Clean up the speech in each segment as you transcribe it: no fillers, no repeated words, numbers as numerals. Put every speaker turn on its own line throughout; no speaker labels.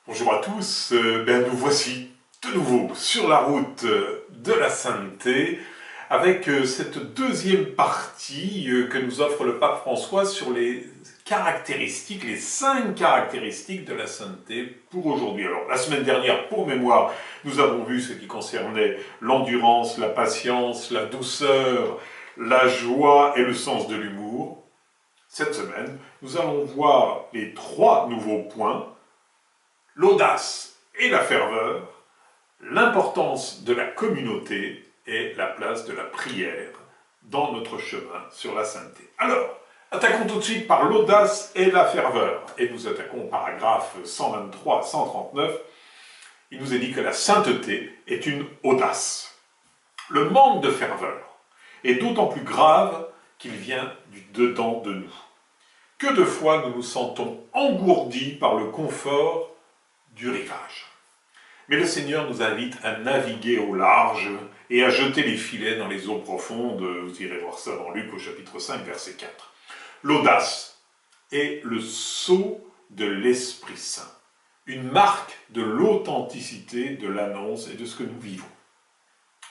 Bonjour à tous, nous voici de nouveau sur la route de la sainteté avec cette deuxième partie que nous offre le pape François sur les caractéristiques, les 5 caractéristiques de la sainteté pour aujourd'hui. Alors la semaine dernière, pour mémoire, nous avons vu ce qui concernait l'endurance, la patience, la douceur, la joie et le sens de l'humour. Cette semaine, nous allons voir les 3 nouveaux points: l'audace et la ferveur, l'importance de la communauté et la place de la prière dans notre chemin sur la sainteté. Alors, attaquons tout de suite par l'audace et la ferveur. Et nous attaquons au paragraphe 123 à 139. Il nous est dit que la sainteté est une audace. Le manque de ferveur est d'autant plus grave qu'il vient du dedans de nous. Que de fois nous nous sentons engourdis par le confort du rivage. Mais le Seigneur nous invite à naviguer au large et à jeter les filets dans les eaux profondes. Vous irez voir ça dans Luc au chapitre 5, verset 4. L'audace est le sceau de l'Esprit Saint, une marque de l'authenticité de l'annonce et de ce que nous vivons.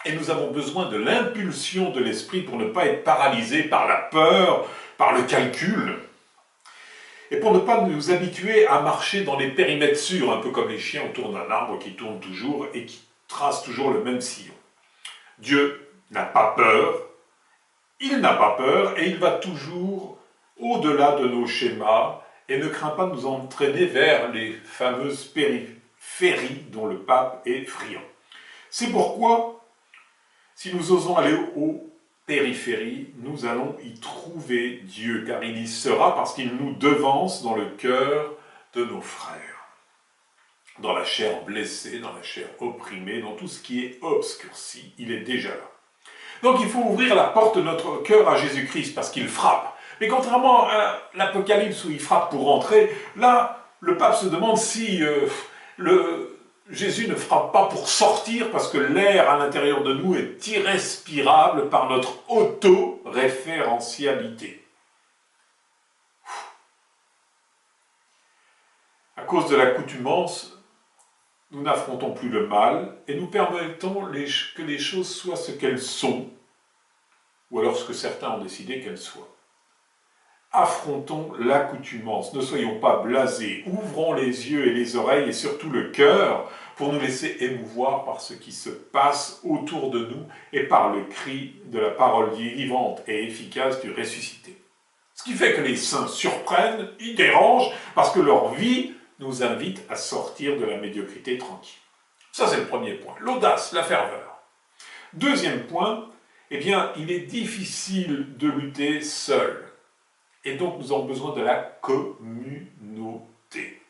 Et nous avons besoin de l'impulsion de l'Esprit pour ne pas être paralysés par la peur, par le calcul, et pour ne pas nous habituer à marcher dans les périmètres sûrs, un peu comme les chiens autour d'un arbre qui tourne toujours et qui trace toujours le même sillon. Dieu n'a pas peur, il n'a pas peur et il va toujours au-delà de nos schémas et ne craint pas de nous entraîner vers les fameuses périphéries dont le pape est friand. C'est pourquoi, si nous osons aller aux périphérie, nous allons y trouver Dieu, car il y sera parce qu'il nous devance dans le cœur de nos frères, dans la chair blessée, dans la chair opprimée, dans tout ce qui est obscurci, il est déjà là. Donc il faut ouvrir la porte de notre cœur à Jésus-Christ, parce qu'il frappe. Mais contrairement à l'Apocalypse où il frappe pour entrer, là, le pape se demande si Jésus ne frappe pas pour sortir parce que l'air à l'intérieur de nous est irrespirable par notre autoréférentialité. À cause de l'accoutumance, nous n'affrontons plus le mal et nous permettons que les choses soient ce qu'elles sont, ou alors ce que certains ont décidé qu'elles soient. Affrontons l'accoutumance, ne soyons pas blasés, ouvrons les yeux et les oreilles et surtout le cœur pour nous laisser émouvoir par ce qui se passe autour de nous et par le cri de la parole vivante et efficace du ressuscité. Ce qui fait que les saints surprennent, ils dérangent, parce que leur vie nous invite à sortir de la médiocrité tranquille. Ça c'est le premier point, l'audace, la ferveur. Deuxième point, il est difficile de lutter seul. Et donc nous avons besoin de la communauté.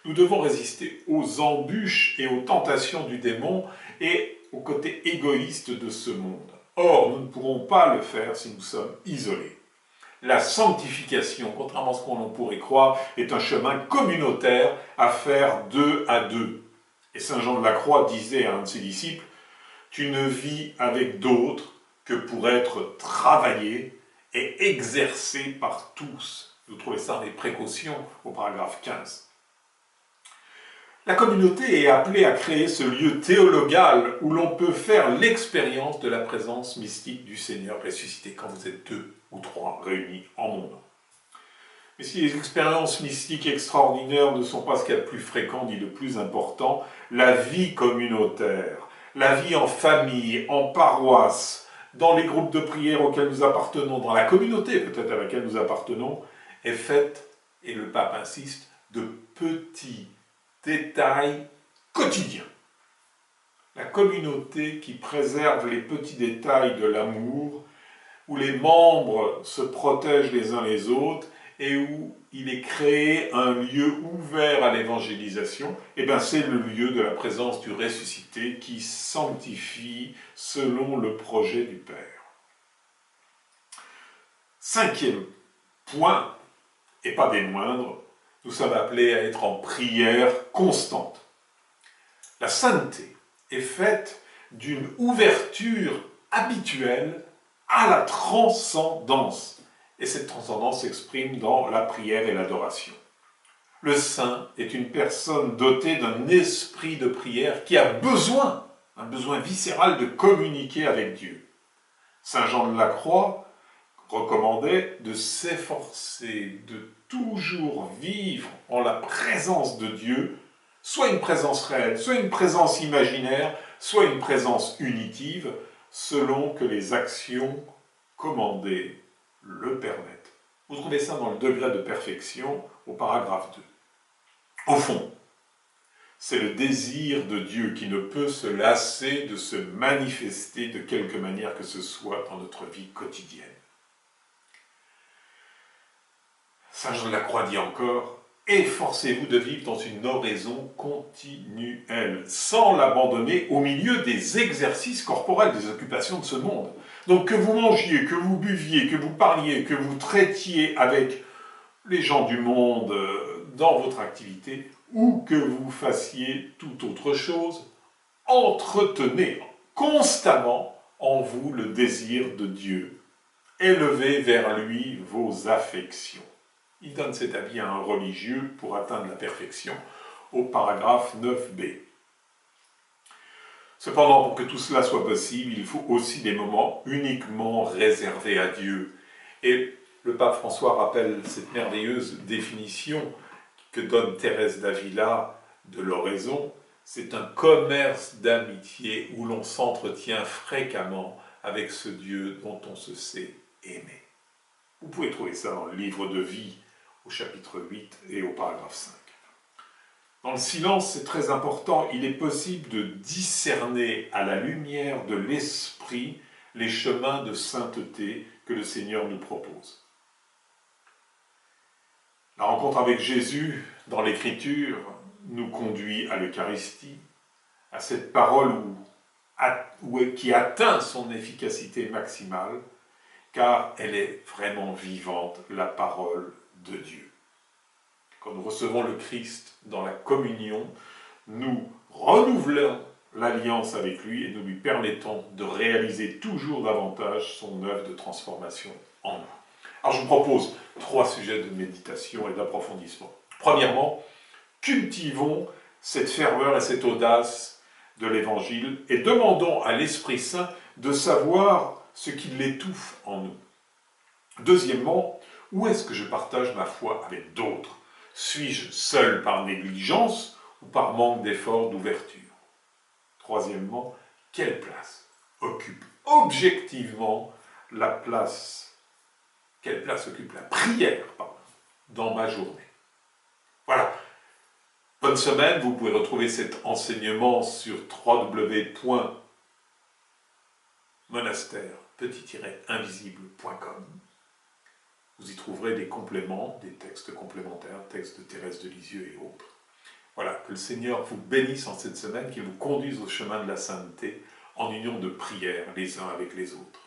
Nous devons résister aux embûches et aux tentations du démon et au côté égoïste de ce monde. Or, nous ne pourrons pas le faire si nous sommes isolés. La sanctification, contrairement à ce qu'on pourrait croire, est un chemin communautaire à faire 2 à 2. Et Saint Jean de la Croix disait à un de ses disciples: « Tu ne vis avec d'autres que pour être travaillé et exercé par tous. » Vous trouvez ça dans les précautions au paragraphe 15. La communauté est appelée à créer ce lieu théologal où l'on peut faire l'expérience de la présence mystique du Seigneur ressuscité quand vous êtes 2 ou 3 réunis en mon nom. Mais si les expériences mystiques extraordinaires ne sont pas ce qu'il y a de plus fréquent ni de plus important, la vie communautaire, la vie en famille, en paroisse, dans les groupes de prière auxquels nous appartenons, dans la communauté peut-être à laquelle nous appartenons, est faite, et le pape insiste, de petits détails quotidiens. La communauté qui préserve les petits détails de l'amour, où les membres se protègent les uns les autres et où il est créé un lieu ouvert à l'évangélisation, c'est le lieu de la présence du ressuscité qui sanctifie selon le projet du Père. 5e point, et pas des moindres, nous sommes appelés à être en prière constante. La sainteté est faite d'une ouverture habituelle à la transcendance. Et cette transcendance s'exprime dans la prière et l'adoration. Le saint est une personne dotée d'un esprit de prière qui a besoin, un besoin viscéral de communiquer avec Dieu. Saint Jean de la Croix recommandait de s'efforcer de toujours vivre en la présence de Dieu, soit une présence réelle, soit une présence imaginaire, soit une présence unitive, selon que les actions commandées le permettent. Vous trouvez ça dans le degré de perfection au paragraphe 2. Au fond, c'est le désir de Dieu qui ne peut se lasser de se manifester de quelque manière que ce soit dans notre vie quotidienne. Saint Jean de la Croix dit encore, « Efforcez-vous de vivre dans une oraison continuelle, sans l'abandonner au milieu des exercices corporels, des occupations de ce monde. » Donc que vous mangiez, que vous buviez, que vous parliez, que vous traitiez avec les gens du monde dans votre activité, ou que vous fassiez toute autre chose, entretenez constamment en vous le désir de Dieu. Élevez vers lui vos affections. Il donne cet avis à un religieux pour atteindre la perfection au paragraphe 9b. Cependant, pour que tout cela soit possible, il faut aussi des moments uniquement réservés à Dieu. Et le pape François rappelle cette merveilleuse définition que donne Thérèse d'Avila de l'oraison. C'est un commerce d'amitié où l'on s'entretient fréquemment avec ce Dieu dont on se sait aimer. Vous pouvez trouver ça dans le livre de vie au chapitre 8 et au paragraphe 5. Dans le silence, c'est très important, il est possible de discerner à la lumière de l'esprit les chemins de sainteté que le Seigneur nous propose. La rencontre avec Jésus dans l'Écriture nous conduit à l'Eucharistie, à cette parole qui atteint son efficacité maximale, car elle est vraiment vivante, la parole de Dieu. Quand nous recevons le Christ dans la communion, nous renouvelons l'alliance avec lui et nous lui permettons de réaliser toujours davantage son œuvre de transformation en nous. Alors je vous propose 3 sujets de méditation et d'approfondissement. Premièrement, cultivons cette ferveur et cette audace de l'Évangile et demandons à l'Esprit Saint de savoir ce qui l'étouffe en nous. Deuxièmement, où est-ce que je partage ma foi avec d'autres ? Suis-je seul par négligence ou par manque d'effort d'ouverture ? Troisièmement, quelle place occupe objectivement la place, quelle place occupe la prière dans ma journée ? Voilà. Bonne semaine, vous pouvez retrouver cet enseignement sur www.monastère-invisible.com. Vous y trouverez des compléments, des textes complémentaires, textes de Thérèse de Lisieux et autres. Voilà, que le Seigneur vous bénisse en cette semaine, qu'il vous conduise au chemin de la sainteté, en union de prière les uns avec les autres.